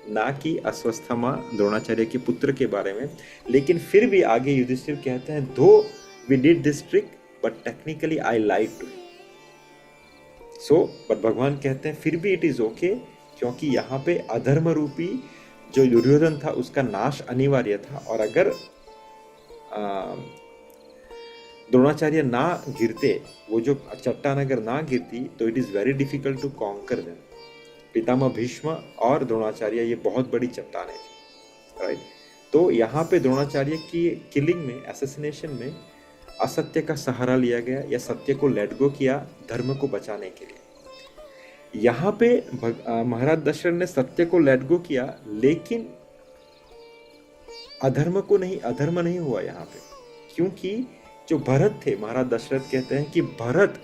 ना कि अश्वत्थामा द्रोणाचार्य के पुत्र के बारे में। लेकिन फिर भी आगे युधिष्ठिर कहते हैं, though we did this trick but technically I lied too, so but भगवान कहते हैं फिर भी इट इज ओके, क्योंकि यहाँ पे अधर्म रूपी जो दुर्योधन था उसका नाश अनिवार्य था, और अगर द्रोणाचार्य ना गिरते, वो जो चट्टान अगर ना गिरती, तो it is very difficult to conquer them. Pitamah Bhishma और द्रोणाचार्य ये बहुत बड़ी चट्टानें थी, राइट। तो यहाँ पे द्रोणाचार्य की किलिंग में, असैसिनेशन में असत्य का सहारा लिया गया या सत्य को लेट गो किया धर्म को बचाने के लिए। यहाँ पे महाराज दशरथ ने सत्य को लेट गो किया, लेकिन अधर्म को नहीं, अधर्म नहीं हुआ यहाँ पे, क्योंकि जो भरत थे, महाराज दशरथ कहते हैं कि Bharat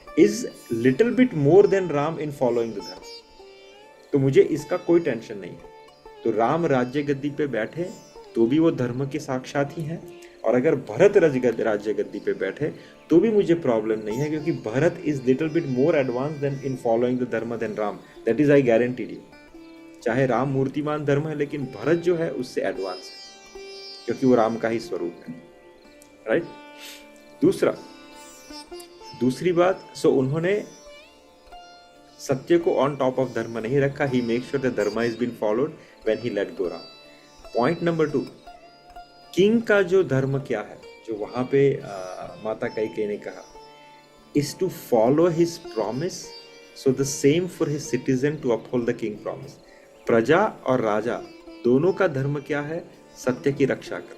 is little bit more than Ram in following the धर्म, तो मुझे इसका कोई टेंशन नहीं है। तो राम राज्य गद्दी पे बैठे तो भी वो धर्म के साक्षात ही हैं, और अगर भरत राज्य गद्दी पे बैठे तो भी मुझे प्रॉब्लम नहीं है, क्योंकि Bharat is little bit more advance than in following the dharma than Ram, that is I guaranteed you. चाहे राम मूर्तिमान धर्म है, लेकिन भरत जो है उससे एडवांस है, क्योंकि वो राम का ही स्वरूप है, राइट। दूसरी बात, सो उन्होंने सत्य को ऑन टॉप ऑफ धर्म नहीं रखा, he make sure the dharma is been followed when he let go Ram. Point number 2, king का जो धर्म क्या है, जो वहां पे माता कैकेयी ने कहा, is to follow his promise, so the same for his citizen to uphold the king promise. प्रजा और राजा दोनों का धर्म क्या है? सत्य की रक्षा कर।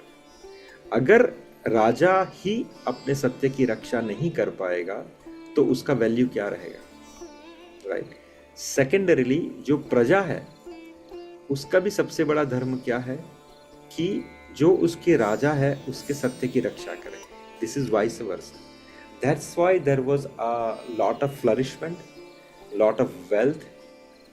अगर राजा ही अपने सत्य की रक्षा नहीं कर पाएगा तो उसका वैल्यू क्या रहेगा, राइट। सेकेंडरीली जो प्रजा है उसका भी सबसे बड़ा धर्म क्या है कि जो उसके राजा है उसके सत्य की रक्षा करे। This is vice versa. That's why there was a lot of flourishment, lot of wealth,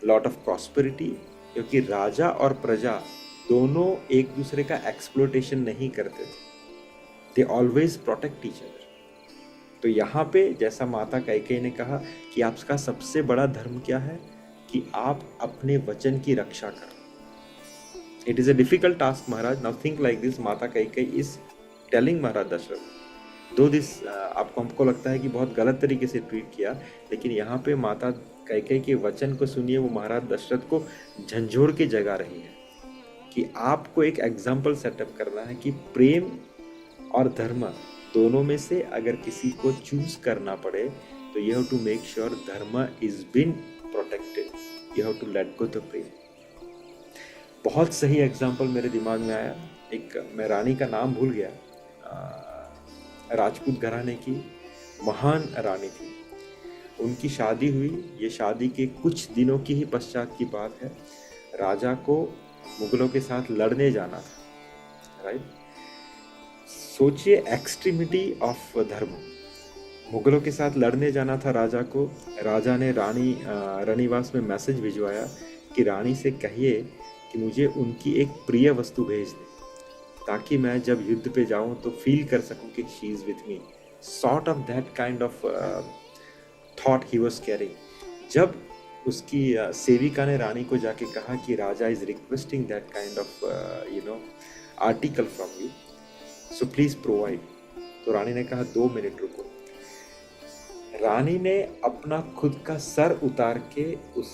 lot of prosperity, क्योंकि राजा और प्रजा दोनों एक दूसरे का एक्सप्लोटेशन नहीं करते थे, they always protect each other. तो यहाँ पे जैसा माता कैकेयी ने कहा कि आपका सबसे बड़ा धर्म क्या है कि आप अपने वचन की रक्षा करो। It is a difficult task Maharaj. Now think like this, माता कैकेयी इज टेलिंग महाराज दशरथ, दो दिस आपको हमको लगता है कि बहुत गलत तरीके से ट्रीट किया, लेकिन यहाँ पे माता कैकेयी के वचन को सुनिए, वो महाराज दशरथ को झंझोड़ के जगा रही है कि आपको एक एग्जाम्पल सेटअप करना है कि प्रेम और धर्म दोनों में से अगर किसी को चूज करना पड़े तो you have to make sure dharma is been protected, you have to let go the prem. बहुत सही एग्जाम्पल मेरे दिमाग में आया, एक मैं रानी का नाम भूल गया, राजपूत घराने की महान रानी थी, उनकी शादी हुई। ये शादी के कुछ दिनों की ही पश्चात की बात है। राजा को मुगलों के साथ लड़ने जाना था, राइट। सोचिए एक्सट्रीमिटी ऑफ धर्म, मुगलों के साथ लड़ने जाना था राजा को। राजा ने रानीवास में मैसेज भिजवाया कि रानी से कहिए कि मुझे उनकी एक प्रिय वस्तु भेज दे, ताकि मैं जब युद्ध पे जाऊं तो फील कर सकूं कि she is with me. Sort of that kind of thought he was carrying. जब उसकी सेविका ने रानी को जाके कहा कि raja is requesting that kind of article from you, so please provide. तो रानी ने कहा 2 मिनट रुको। रानी ने अपना खुद का सर उतार के उस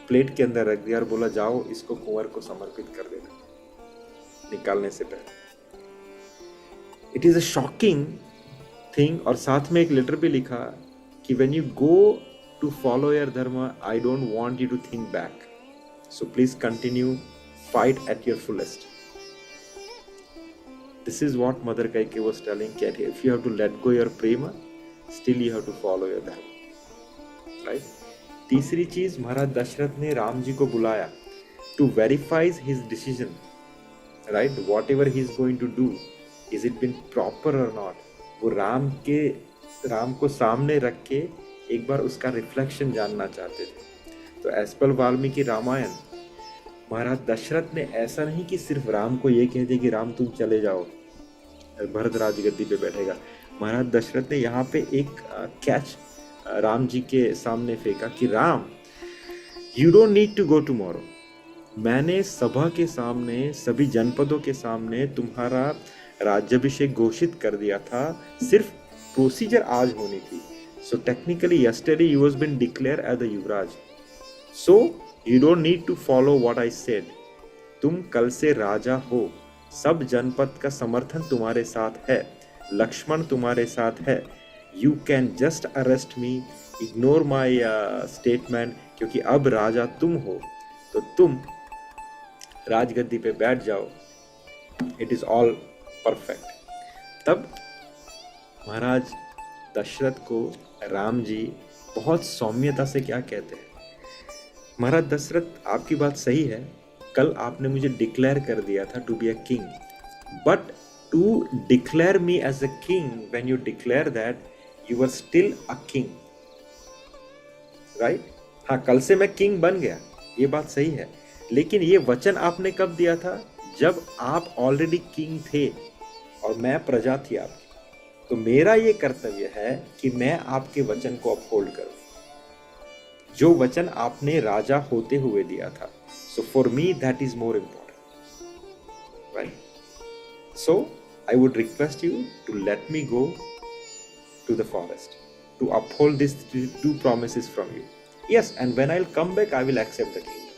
प्लेट के अंदर रख दिया और बोला जाओ इसको कुंवर को समर्पित कर देना निकालने से पहले। It is a shocking thing. और साथ में एक लेटर भी लिखा कि when you go to follow your dharma, I don't want you to think back, so please continue, fight at your fullest. This is what Mother Kaikeyi was telling, that if you have to let go your prema, still you have to follow your dharma, right? तीसरी चीज, महाराज दशरथ ने राम जी को बुलाया to verify his decision, right? Whatever he is going to do, is it been proper or not? वो राम को सामने रख के एक बार उसका रिफ्लेक्शन जानना चाहते थे। तो एज पर वाल्मीकि रामायण, महाराज दशरथ ने ऐसा नहीं कि सिर्फ राम को ये कह दिया कि राम तुम चले जाओ, भरत राजगद्दी पे बैठेगा। महाराज दशरथ ने यहाँ पे एक कैच राम जी के सामने फेंका कि Ram, you don't need to go tomorrow. मैंने सभा के सामने, सभी जनपदों के सामने तुम्हारा राज्याभिषेक घोषित कर दिया था, सिर्फ प्रोसीजर आज होनी थी। So technically yesterday you was been declare as the yuvraj, so You don't need to follow what I said. तुम कल से राजा हो, सब जनपद का समर्थन तुम्हारे साथ है, लक्ष्मण तुम्हारे साथ है। You can just arrest me, ignore my statement, क्योंकि अब राजा तुम हो, तो तुम राजगद्दी पे बैठ जाओ। It is all perfect. तब महाराज दशरथ को राम जी बहुत सौम्यता से क्या कहते हैं, महाराज दशरथ आपकी बात सही है, कल आपने मुझे डिक्लेयर कर दिया था to be a king, but to declare me as a king, when you declare that you are still a king, right. हाँ, कल से मैं किंग बन गया, ये बात सही है, लेकिन ये वचन आपने कब दिया था? जब आप ऑलरेडी किंग थे और मैं प्रजा थी आपकी। तो मेरा ये कर्तव्य है कि मैं आपके वचन को अपहोल्ड करूं, जो वचन आपने राजा होते हुए दिया था। So for me that is more important, right? So I would request you to let me go to the forest to uphold these two promises from you. Yes, and when I'll come back, I will accept the kingdom.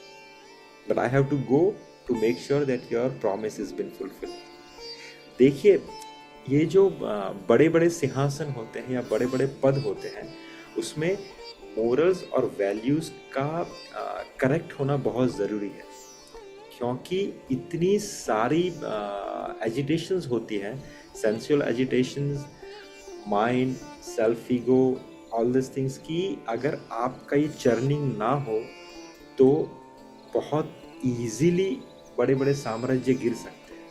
But I have to go to make sure that your promise has been fulfilled. देखिए, ये जो बड़े बड़े सिंहासन होते हैं या बड़े बड़े पद होते हैं, उसमें मोरल्स और वैल्यूज का करेक्ट होना बहुत ज़रूरी है, क्योंकि इतनी सारी एजिटेशंस होती हैं, sensual agitations, mind, self ego, all this things की अगर आपका ये चर्निंग ना हो तो बहुत इजीली बड़े बड़े साम्राज्य गिर सकते हैं,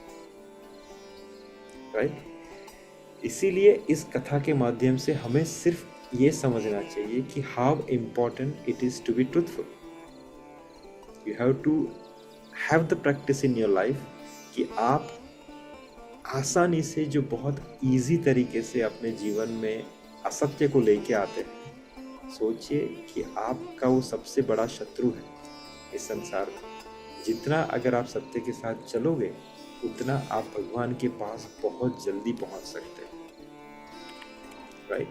राइट? इसीलिए इस कथा के माध्यम से हमें सिर्फ ये समझना चाहिए कि how important it is to be truthful. You have to have the practice in your life कि आप आसानी से जो बहुत इजी तरीके से अपने जीवन में असत्य को लेके आते हैं, सोचिए कि आपका वो सबसे बड़ा शत्रु है इस संसार में. जितना अगर आप सत्य के साथ चलोगे उतना आप भगवान के पास बहुत जल्दी पहुंच सकते हैं, राइट?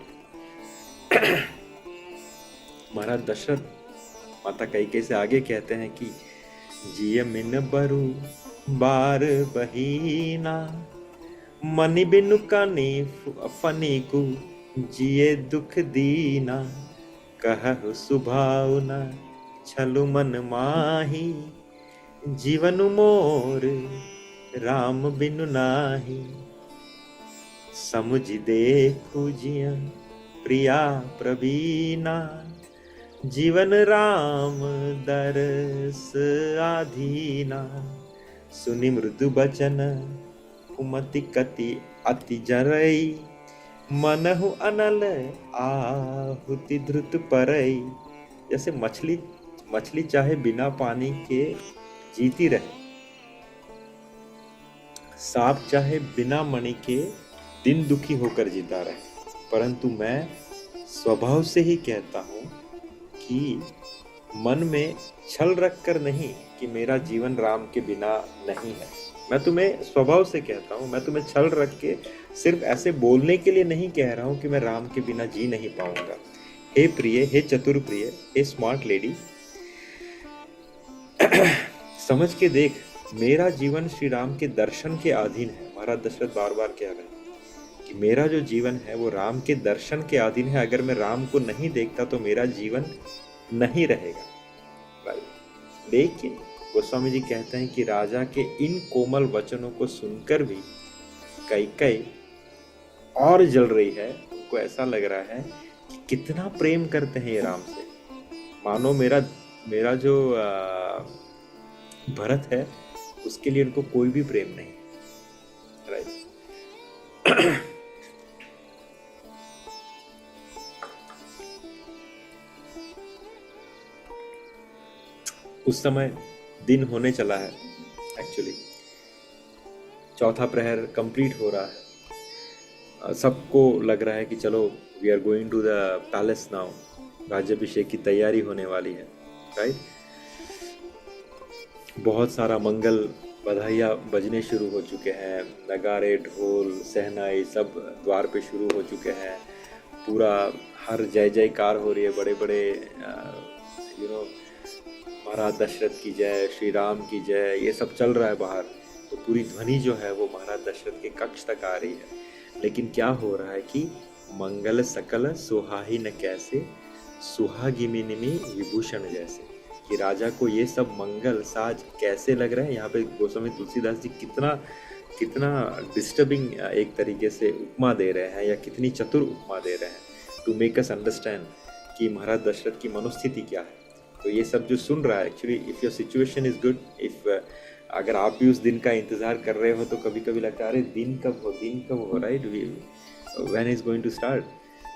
महाराज दशरथ माता कैकेयी से आगे कहते हैं कि जिय मिन बरु बार बहीना, मनि बिनु कानी फनी को जिए दुख दीना, कहु सुभावना छलु मन माही, जीवन मोर राम बिनु नाही, समुझ देखु जिया प्रिया प्रवीणा, जीवन राम दरस आधीना, सुनि मृदु बचन कुमति कति अति जरई, मनहु अनल आहुति धृत परई. जैसे मछली चाहे बिना पानी के जीती रहे, सांप चाहे बिना मणि के दिन दुखी होकर जीता रहे, परंतु मैं स्वभाव से ही कहता हूँ कि मन में छल रखकर नहीं कि मेरा जीवन राम के बिना नहीं है. मैं तुम्हें स्वभाव से कहता हूँ, मैं तुम्हें छल रख के सिर्फ ऐसे बोलने के लिए नहीं कह रहा हूँ कि मैं राम के बिना जी नहीं पाऊंगा. हे प्रिय, हे चतुर प्रिय, हे स्मार्ट लेडी, समझ के देख, मेरा जीवन श्री राम के दर्शन के अधीन है. महाराज दशरथ बार बार कह रहे हैं कि मेरा जो जीवन है वो राम के दर्शन के अधीन है. अगर मैं राम को नहीं देखता तो मेरा जीवन नहीं रहेगा, राइट? लेकिन गोस्वामी जी कहते हैं कि राजा के इन कोमल वचनों को सुनकर भी कैकेयी और जल रही है. उनको ऐसा लग रहा है कि कितना प्रेम करते हैं ये राम से, मानो मेरा जो भरत है उसके लिए उनको कोई भी प्रेम नहीं, राइट? उस समय दिन होने चला है, एक्चुअली चौथा प्रहर कंप्लीट हो रहा है. सबको लग रहा है कि चलो we are going to the palace now, राज्याभिषेक की तैयारी होने वाली है, राइट? बहुत सारा मंगल बधाइयाँ बजने शुरू हो चुके हैं, नगारे, ढोल, सहनाई सब द्वार पे शुरू हो चुके हैं. पूरा हर जय जयकार हो रही है, बड़े बड़े महाराज दशरथ की जय, श्री राम की जय, ये सब चल रहा है बाहर. तो पूरी ध्वनि जो है वो महाराज दशरथ के कक्ष तक आ रही है. लेकिन क्या हो रहा है कि मंगल सकल सुहाही न कैसे, सुहागिनी विभूषण जैसे, कि राजा को ये सब मंगल साज कैसे लग रहे हैं. यहाँ पे गोस्वामी तुलसीदास जी कितना डिस्टर्बिंग एक तरीके से उपमा दे रहे हैं, या कितनी चतुर उपमा दे रहे हैं टू मेक अस अंडरस्टैंड कि महाराज दशरथ की मनोस्थिति क्या है. तो ये सब जो सुन रहा है, actually if your situation is good, अगर आप भी उस दिन का इंतज़ार कर रहे हो तो कभी कभी लगता है अरे दिन कब हो, right? When is going to start.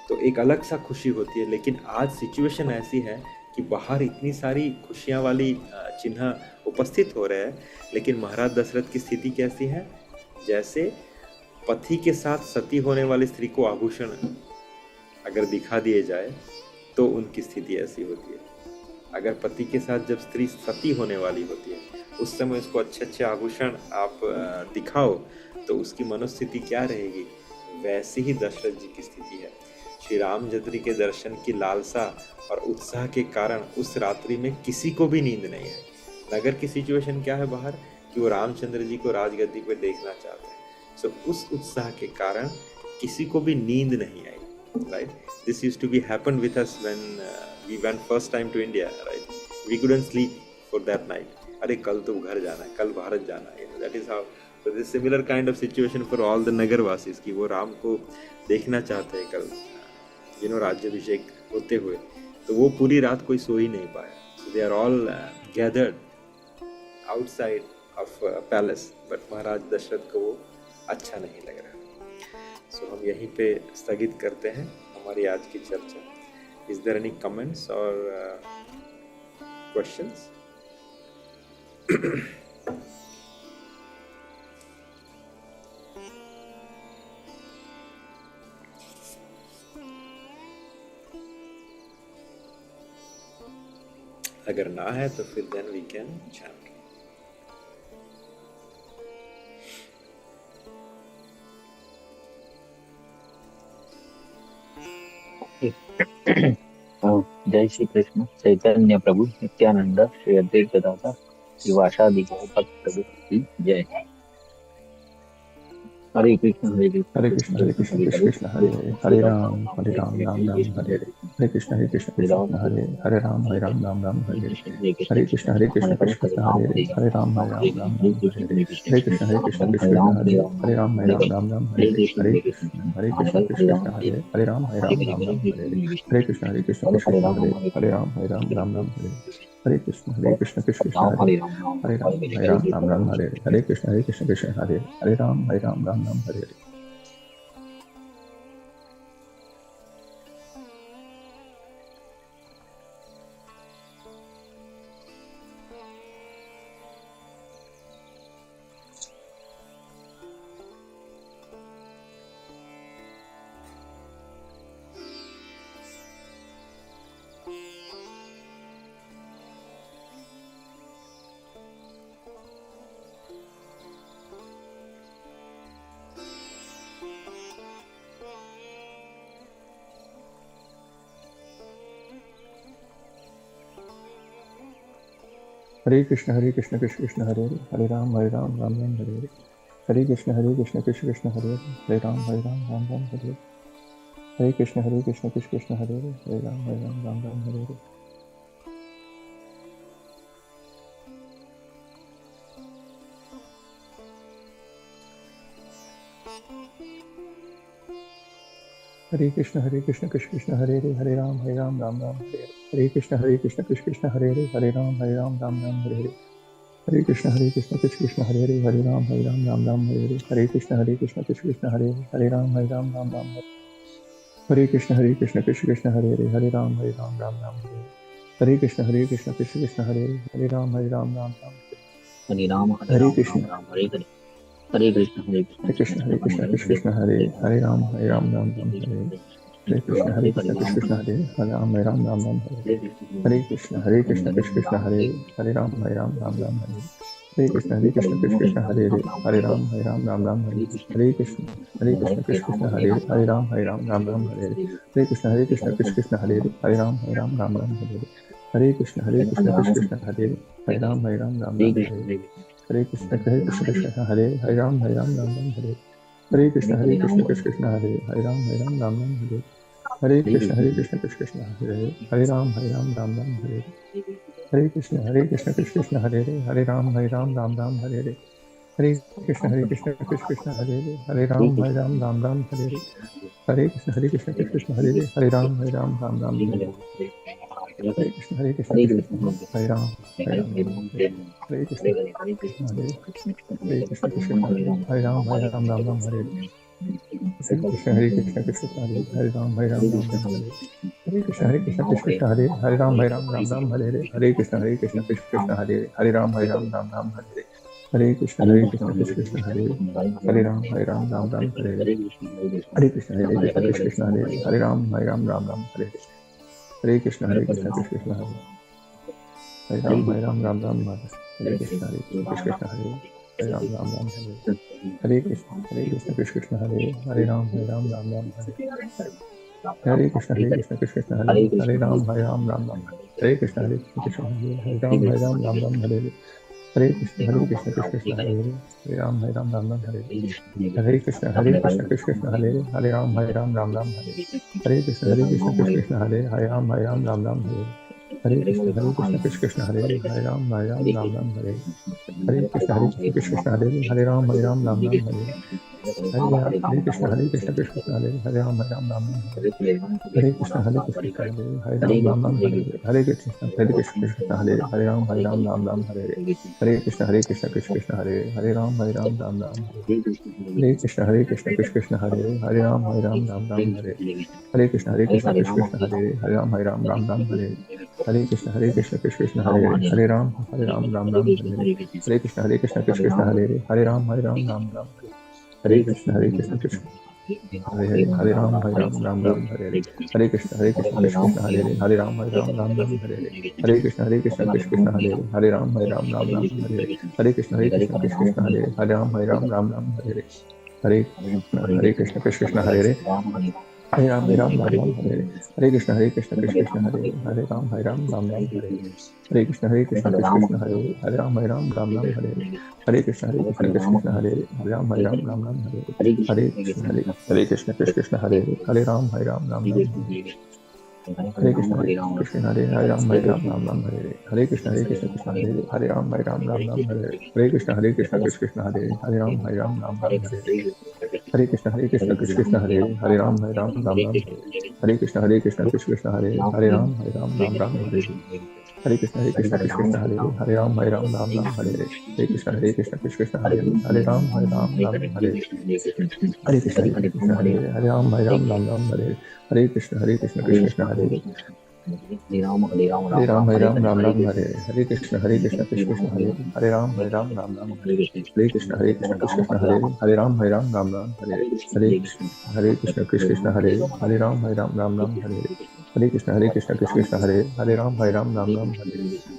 तो एक अलग सा खुशी होती है. लेकिन आज सिचुएशन ऐसी है कि बाहर इतनी सारी खुशियाँ वाली चिन्ह उपस्थित हो रहे हैं, लेकिन महाराज दशरथ की स्थिति कैसी है? जैसे पति के साथ सती होने वाली स्त्री को आभूषण अगर दिखा दिए जाए तो उनकी स्थिति ऐसी होती है। अगर पति के साथ जब स्त्री सती होने वाली होती है, उस समय उसको अच्छे अच्छे आभूषण आप दिखाओ तो उसकी मनोस्थिति क्या रहेगी? वैसी ही दशरथ जी की स्थिति है। श्री रामचंद्र के दर्शन की लालसा और उत्साह के कारण उस रात्रि में किसी को भी नींद नहीं है। नगर की सिचुएशन क्या है बाहर कि वो रामचंद्र जी को राजगद्दी पर देखना चाहते हैं। सो उस उत्साह के कारण किसी को भी नींद नहीं आई, right? This used to be happen with us when we went first time to India, right? We couldn't sleep for that night. अरे कल तो घर जाना है, कल भारत जाना है. That is how. So this similar kind of situation for all the नगरवासीज कि वो राम को देखना चाहते हैं कल राज्याभिषेक होते हुए. तो वो पूरी रात कोई सो ही नहीं पाया. So they are all gathered outside of palace. But महाराज दशरथ को वो अच्छा नहीं लग रहा. So हम यहीं पे स्थगित करते हैं हमारी आज की चर्चा. Is there any comments or questions? अगर ना है तो फिर then we can chant. जय श्री कृष्ण. चैतन्य प्रभु नित्यानंद श्री अद्वैत गदाधर श्रीवासादि गौरभक्त की जय. हरे कृष्ण हरे कृष्ण कृष्ण कृष्ण हरे हरे राम राम राम हरे हरे कृष्ण कृष्ण हरे राम राम राम हरे हरे कृष्ण कृष्ण हरे राम राम हरे कृष्ण हरे राम राम हरे कृष्ण कृष्ण हरे राम राम हरे कृष्ण हरे राम राम हरे हरे कृष्ण कृष्ण हरे राम राम हरे हरे कृष्ण कृष्ण हरे राम राम राम हरे हरे. हरे कृष्ण कृष्ण कृष्ण हरे राम राम राम हरे हरे कृष्ण कृष्ण कृष्ण हरे राम राम राम हरे हरे कृष्ण कृष्ण कृष्ण हरे राम राम राम हरे हरे कृष्ण कृष्ण हरे राम राम राम हरे कृष्ण कृष्ण कृष्ण हरे राम राम राम हरे हरे कृष्ण कृष्ण हरे राम राम राम हरे हरे कृष्ण कृष्ण कृष्ण हरे राम राम राम हरे कृष्ण कृष्ण कृष्ण हरे राम राम राम हरे कृष्ण कृष्ण कृष्ण हरे राम राम राम हरे राम हरे कृष्ण हरे कृष्ण कृष्ण हरे राम राम राम हरे हरे कृष्ण कृष्ण हरे राम राम हरे हरे कृष्ण कृष्ण कृष्ण हरे राम राम राम हरे हरे कृष्ण कृष्ण हरे राम राम हरे हरे कृष्ण कृष्ण हरे राम राम हरे हरे कृष्ण कृष्ण हरे राम राम हरे हरे कृष्ण कृष्ण हरे राम राम हरे हरे कृष्ण कृष्ण हरे राम राम हरे हरे कृष्ण कृष्ण हरे राम राम हरे हरे कृष्ण कृष्ण हरे राम राम हरे हरे कृष्ण कृष्ण हरे राम राम हरे हरे कृष्ण कृष्ण हरे राम राम हरे हरे कृष्ण कृष्ण हरे राम राम हरे हरे कृष्ण कृष्ण हरे राम हरे कृष्ण कृष्ण हरे हरे कृष्ण कृष्ण हरे राम राम हरे हरे कृष्ण कृष्ण हरे हरे राम राम राम हरे हरे कृष्ण कृष्ण हरे हरे राम राम राम हरे हरे कृष्ण कृष्ण हरे हरे राम राम राम हरे हरे कृष्ण कृष्ण हरे हरे राम राम राम हरे हरे कृष्ण कृष्ण हरे हरे राम राम हरे हरे कृष्ण कृष्ण हरे हरे राम राम हरे कृष्ण कृष्ण हरे हरे राम हरे कृष्ण कृष्ण हरे हरे राम राम हरे हरे कृष्ण कृष्ण हरे हरे राम राम हरे कृष्ण कृष्ण हरे हरे राम राम हरे हरे कृष्ण कृष्ण हरे हरे राम राम हरे हरे कृष्ण कृष्ण हरे हरे राम राम हरे हरे कृष्ण कृष्ण हरे हरे राम राम हरे हरे कृष्ण कृष्ण हरे हरे राम राम हरे हरे कृष्ण कृष्ण हरे हरे राम राम हरे हरे कृष्ण कृष्ण हरे हरे राम राम हरे हरे कृष्ण कृष्ण हरे हरे राम हरे हरे कृष्ण कृष्ण हरे हरे राम हरे हरे कृष्ण कृष्ण हरे हरे राम राम हरे हरे कृष्ण कृष्ण हरे हरे राम राम हरे हरे कृष्ण कृष्ण हरे हरे राम राम हरे हरे कृष्ण कृष्ण हरे हरे राम हरे हरे कृष्ण कृष्ण हरे हरे राम राम हरे हरे कृष्ण कृष्ण हरे हरे राम हरे हरे कृष्ण कृष्ण हरे हरे राम हरे हरे कृष्ण कृष्ण हरे हरे राम हरे हरे कृष्ण कृष्ण हरे हरे राम हरे हरे कृष्ण कृष्ण हरे हरे राम हरे हरे कृष्ण कृष्ण हरे हरे राम हरे हरे कृष्ण कृष्ण हरे हरे राम हरे हरे कृष्ण कृष्ण हरे हरे राम हरे हरे कृष्ण कृष्ण हरे हरे राम हरे हरे कृष्ण हरे हरे राम हरे हरे कृष्ण कृष्ण हरे हरे राम हरे हरे कृष्ण कृष्ण हरे हरे राम हरे हरे कृष्ण कृष्ण हरे हरे राम हरे हरे कृष्ण कृष्ण हरे हरे राम हरे हरे कृष्ण कृष्ण हरे हरे राम हरे हरे कृष्ण कृष्ण हरे हरे राम हरे हरे कृष्ण हरे हरे राम हरे हरे कृष्ण कृष्ण हरे हरे राम हरे हरे कृष्ण कृष्ण हरे हरे राम हरे हरे कृष्ण कृष्ण हरे हरे राम हरे हरे कृष्ण कृष्ण हरे हरे राम हरे हरे कृष्ण कृष्ण हरे हरे राम हरे हरे कृष्ण कृष्ण हरे हरे राम हरे हरे कृष्ण कृष्ण हरे हरे राम हरे हरे कृष्ण कृष्ण हरे हरे राम हरे हरे कृष्ण कृष्ण हरे हरे राम हरे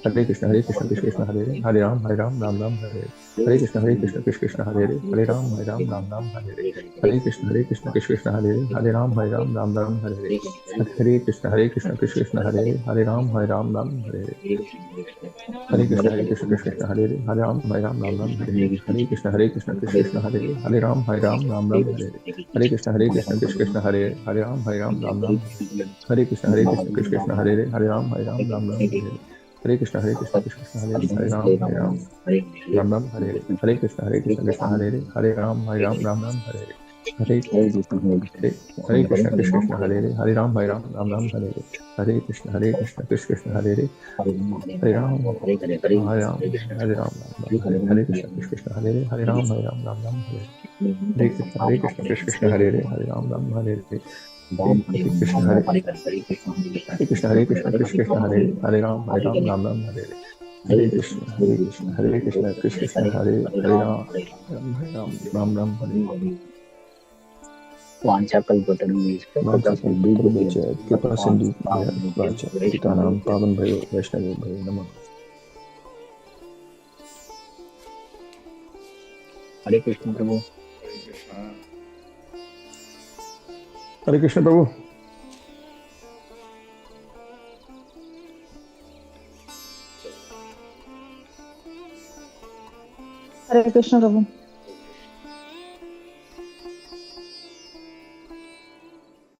हरे कृष्ण कृष्ण हरे हरे राम हरे हरे कृष्ण कृष्ण हरे हरे राम हरे हरे कृष्ण कृष्ण हरे हरे राम हरे हरे कृष्ण कृष्ण हरे हरे राम हरे हरे कृष्ण कृष्ण हरे हरे राम हरे हरे कृष्ण कृष्ण हरे हरे राम हरे हरे हरे कृष्ण कृष्ण हरे हरे राम हरे हरे कृष्ण कृष्ण हरे हरे राम हरे कृष्ण कृष्ण हरे हरे राम हरे हरे कृष्ण कृष्ण हरे हरे राम हरे हरे कृष्ण कृष्ण हरे हरे राम हरे हरे कृष्ण कृष्ण हरे हरे राम हरे वाञ्छाकल्पतरुभ्यश्च कृपा सिन्धुभ्यश्च पतितानां पावनभयो वैष्णवेभ्यो नमः। हरे कृष्ण प्रभु। हरे कृष्ण प्रभु। हरे कृष्ण प्रभु।